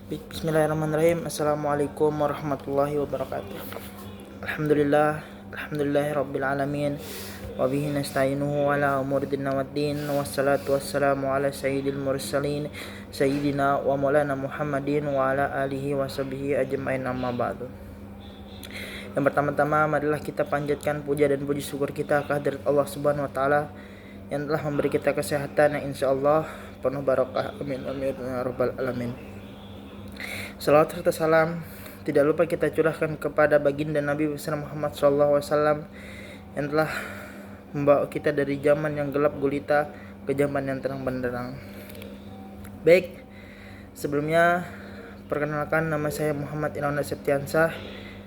Bismillahirrahmanirrahim. Assalamualaikum warahmatullahi wabarakatuh. Alhamdulillahirabbil alamin. Wa bihi nasta'inuhu ala umuri dunya waddin. Wassalatu wassalamu ala sayyidil mursalin sayyidina wa maulana Muhammadin wa ala alihi wa sahbihi ajmain, amma ba'du. Yang pertama-tama marilah kita panjatkan puja dan puji syukur kita ke hadirat Allah Subhanahu wa taala yang telah memberi kita kesehatan yang insyaallah penuh barokah. Amin amin ya rabbal alamin. Salawat serta salam tidak lupa kita curahkan kepada baginda Nabi besar Muhammad SAW yang telah membawa kita dari zaman yang gelap gulita ke zaman yang terang benderang. Baik, sebelumnya perkenalkan, nama saya Muhammad Inauna Septiansah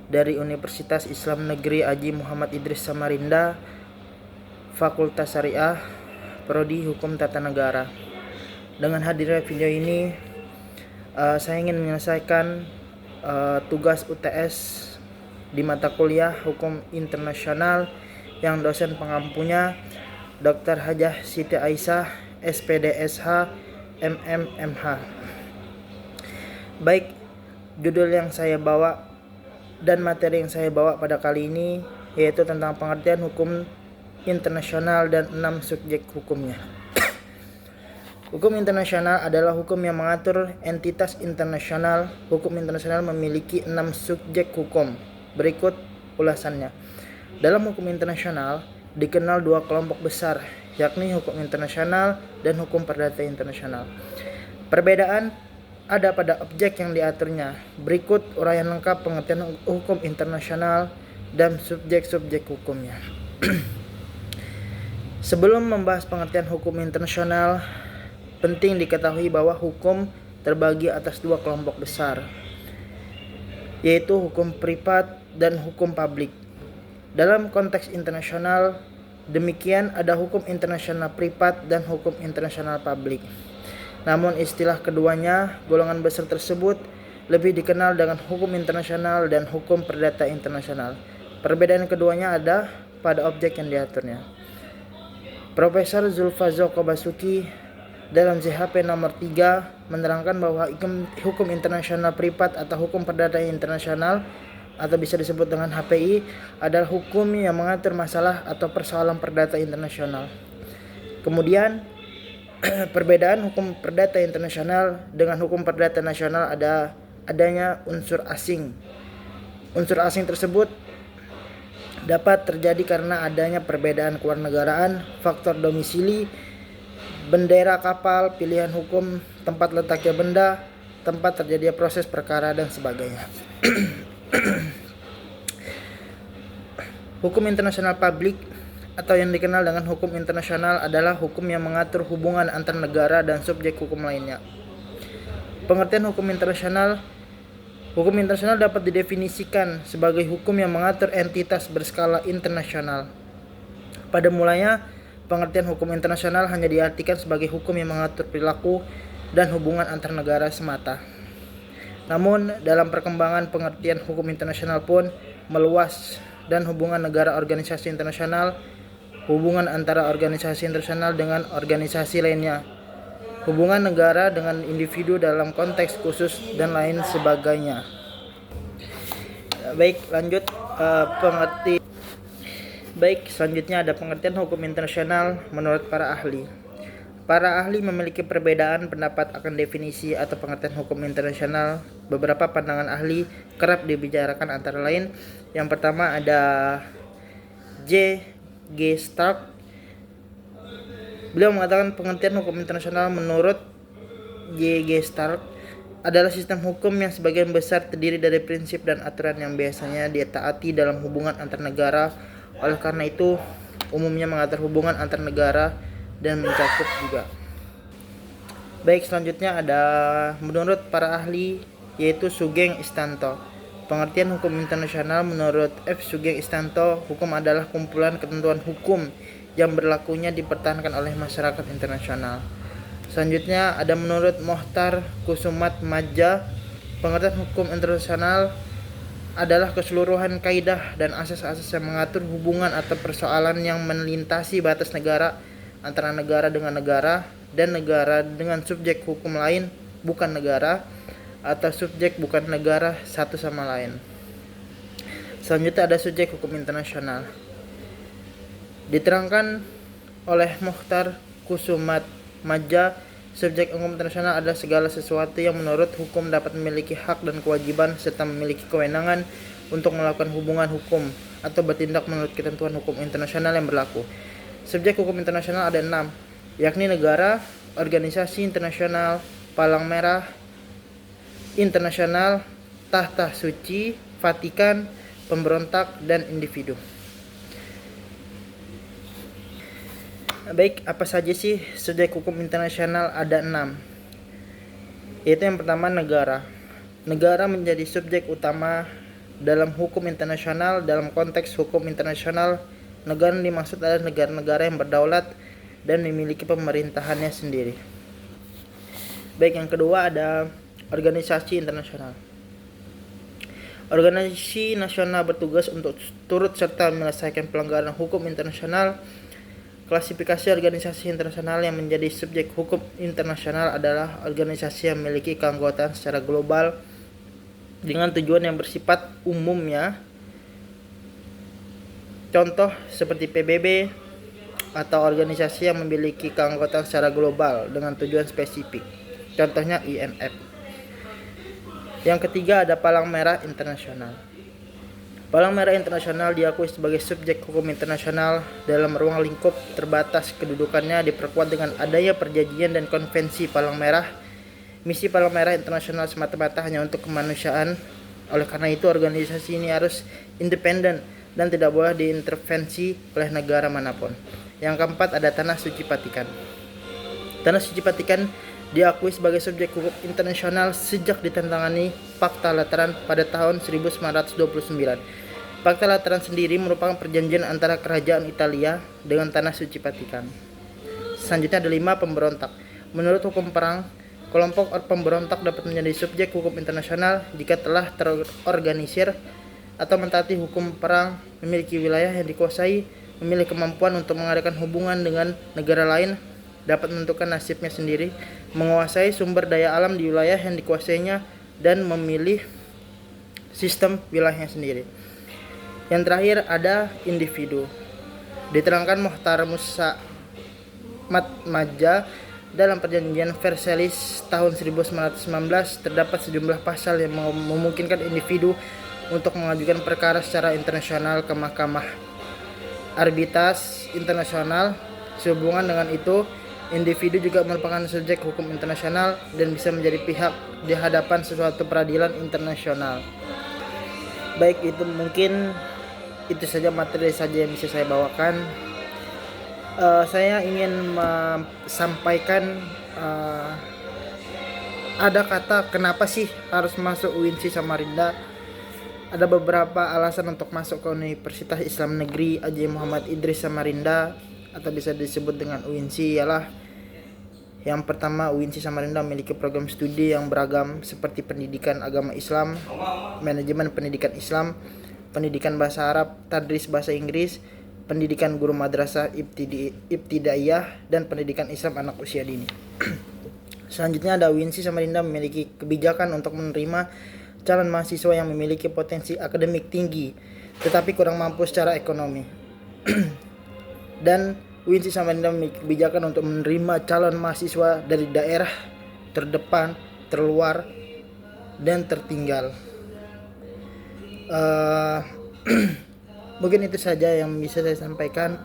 dari Universitas Islam Negeri Haji Muhammad Idris Samarinda, Fakultas Syariah, Prodi Hukum Tata Negara. Dengan hadirnya video ini, saya ingin menyelesaikan tugas UTS di mata kuliah Hukum Internasional yang dosen pengampunya Dr. Hajah Siti Aisyah, SPDSH, MMMH. Baik, judul yang saya bawa dan materi yang saya bawa pada kali ini yaitu tentang pengertian hukum internasional dan 6 subjek hukumnya. Hukum internasional adalah hukum yang mengatur entitas internasional. Hukum internasional memiliki 6 subjek hukum. Berikut ulasannya. Dalam hukum internasional dikenal 2 kelompok besar, yakni hukum internasional dan hukum perdata internasional. Perbedaan ada pada objek yang diaturnya. Berikut uraian lengkap pengertian hukum internasional dan subjek-subjek hukumnya. Sebelum membahas pengertian hukum internasional, penting diketahui bahwa hukum terbagi atas 2 kelompok besar, yaitu hukum privat dan hukum publik. Dalam konteks internasional, demikian ada hukum internasional privat dan hukum internasional publik. Namun istilah keduanya, golongan besar tersebut, lebih dikenal dengan hukum internasional dan hukum perdata internasional. Perbedaan keduanya ada pada objek yang diaturnya. Profesor Zulfazzo Kobasuki dalam ZHP nomor 3 menerangkan bahwa hukum internasional privat atau hukum perdata internasional atau bisa disebut dengan HPI adalah hukum yang mengatur masalah atau persoalan perdata internasional. Kemudian perbedaan hukum perdata internasional dengan hukum perdata nasional adanya unsur asing. Unsur asing tersebut dapat terjadi karena adanya perbedaan kewarganegaraan, faktor domisili, bendera kapal, pilihan hukum, tempat letaknya benda, tempat terjadinya proses perkara, dan sebagainya. Hukum internasional publik atau yang dikenal dengan hukum internasional adalah hukum yang mengatur hubungan antar negara dan subjek hukum lainnya. Pengertian hukum internasional dapat didefinisikan sebagai hukum yang mengatur entitas berskala internasional. Pada mulanya, pengertian hukum internasional hanya diartikan sebagai hukum yang mengatur perilaku dan hubungan antar negara semata. Namun, dalam perkembangan pengertian hukum internasional pun meluas dan hubungan negara organisasi internasional, hubungan antara organisasi internasional dengan organisasi lainnya, hubungan negara dengan individu dalam konteks khusus, dan lain sebagainya. Baik, lanjut selanjutnya ada pengertian hukum internasional menurut para ahli. Para ahli memiliki perbedaan pendapat akan definisi atau pengertian hukum internasional. Beberapa pandangan ahli kerap dibicarakan antara lain. Yang pertama ada J.G. Stark. Beliau mengatakan pengertian hukum internasional menurut J.G. Stark adalah sistem hukum yang sebagian besar terdiri dari prinsip dan aturan yang biasanya ditaati dalam hubungan antar negara. Oleh karena itu, umumnya mengatur hubungan antar negara dan mencakup juga. Baik, selanjutnya ada menurut para ahli yaitu Sugeng Istanto. Pengertian hukum internasional menurut F. Sugeng Istanto, hukum adalah kumpulan ketentuan hukum yang berlakunya dipertahankan oleh masyarakat internasional. Selanjutnya ada menurut Mohtar Kusumat Madja, pengertian hukum internasional adalah keseluruhan kaidah dan asas-asas yang mengatur hubungan atau persoalan yang melintasi batas negara, antara negara dengan negara dan negara dengan subjek hukum lain bukan negara, atau subjek bukan negara satu sama lain. Selanjutnya ada subjek hukum internasional. Diterangkan oleh Mukhtar Kusumat Maja, subjek hukum internasional adalah segala sesuatu yang menurut hukum dapat memiliki hak dan kewajiban serta memiliki kewenangan untuk melakukan hubungan hukum atau bertindak menurut ketentuan hukum internasional yang berlaku. Subjek hukum internasional ada 6, yakni negara, organisasi internasional, palang merah internasional, tahta suci, Vatikan, pemberontak, dan individu. Baik, apa saja sih subjek hukum internasional? Ada 6. Yaitu yang pertama negara. Negara menjadi subjek utama dalam hukum internasional. Dalam konteks hukum internasional, negara yang dimaksud adalah negara-negara yang berdaulat dan memiliki pemerintahannya sendiri. Baik, yang kedua ada organisasi internasional. Organisasi nasional bertugas untuk turut serta menyelesaikan pelanggaran hukum internasional. Klasifikasi organisasi internasional yang menjadi subjek hukum internasional adalah organisasi yang memiliki keanggotaan secara global dengan tujuan yang bersifat umumnya. Contoh seperti PBB, atau organisasi yang memiliki keanggotaan secara global dengan tujuan spesifik. Contohnya IMF. Yang ketiga ada Palang Merah Internasional. Palang Merah Internasional diakui sebagai subjek hukum internasional dalam ruang lingkup terbatas. Kedudukannya diperkuat dengan adanya perjanjian dan konvensi Palang Merah. Misi Palang Merah Internasional semata-mata hanya untuk kemanusiaan. Oleh karena itu, organisasi ini harus independen dan tidak boleh diintervensi oleh negara manapun. Yang keempat ada Tanah Suci Vatikan. Tanah Suci Vatikan diakui sebagai subjek hukum internasional sejak ditandatangani Fakta Lateran pada tahun 1929. Fakta Lateran sendiri merupakan perjanjian antara kerajaan Italia dengan Tanah Suci Vatikan. Selanjutnya ada 5 pemberontak. Menurut hukum perang, kelompok pemberontak dapat menjadi subjek hukum internasional jika telah terorganisir atau mentaati hukum perang, memiliki wilayah yang dikuasai, memiliki kemampuan untuk mengadakan hubungan dengan negara lain, dapat menentukan nasibnya sendiri, menguasai sumber daya alam di wilayah yang dikuasainya, dan memilih sistem wilayahnya sendiri. Yang terakhir ada individu. Diterangkan Mukhtar Musa Maja dalam perjanjian Versailles tahun 1919 terdapat sejumlah pasal yang memungkinkan individu untuk mengajukan perkara secara internasional ke Mahkamah Arbitras Internasional. Sehubungan dengan itu, individu juga merupakan subjek hukum internasional dan bisa menjadi pihak di hadapan suatu peradilan internasional. Baik, itu mungkin itu saja materi saja yang bisa saya bawakan. Saya ingin sampaikan ada kata kenapa sih harus masuk UINSI Samarinda. Ada beberapa alasan untuk masuk ke Universitas Islam Negeri Haji Muhammad Idris Samarinda atau bisa disebut dengan UINSI ialah yang pertama, UINSI Samarinda memiliki program studi yang beragam seperti pendidikan agama Islam, manajemen pendidikan Islam, pendidikan bahasa Arab, tadris bahasa Inggris, pendidikan guru madrasah ibtidaiyah, dan pendidikan Islam anak usia dini. Selanjutnya ada UINSI Samarinda memiliki kebijakan untuk menerima calon mahasiswa yang memiliki potensi akademik tinggi tetapi kurang mampu secara ekonomi. Dan UINSI Samarinda memiliki kebijakan untuk menerima calon mahasiswa dari daerah terdepan, terluar, dan tertinggal. Mungkin itu saja yang bisa saya sampaikan.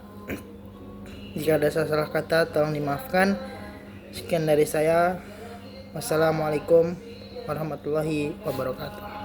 Jika ada salah kata tolong dimaafkan. Sekian dari saya. Wassalamualaikum warahmatullahi wabarakatuh.